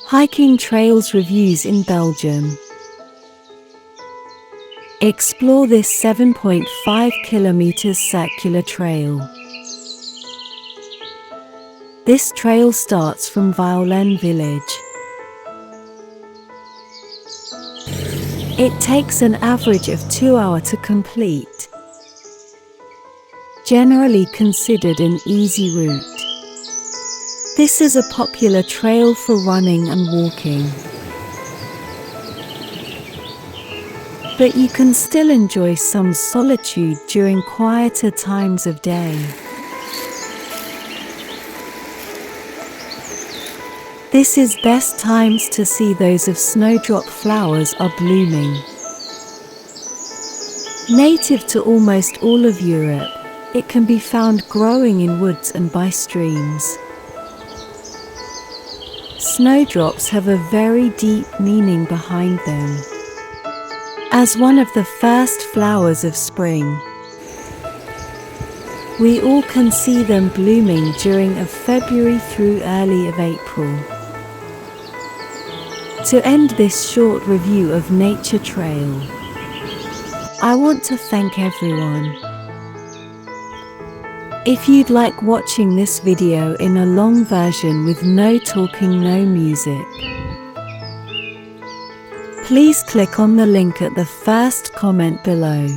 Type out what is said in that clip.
Hiking trails reviews in Belgium. Explore this 7.5 kilometers circular trail. This trail starts from Weillen Village. It takes an average of 2 hours to complete. Generally considered an easy route. This is a popular trail for running and walking. But you can still enjoy some solitude during quieter times of day. This is best times to see those of snowdrop flowers are blooming. Native to almost all of Europe, it can be found growing in woods and by streams. Snowdrops have a very deep meaning behind them. As one of the first flowers of spring, we all can see them blooming during February through early April. To end this short review of Nature Trail, I want to thank everyone. If you'd like watching this video in a long version with no talking, no music, please click on the link at the first comment below.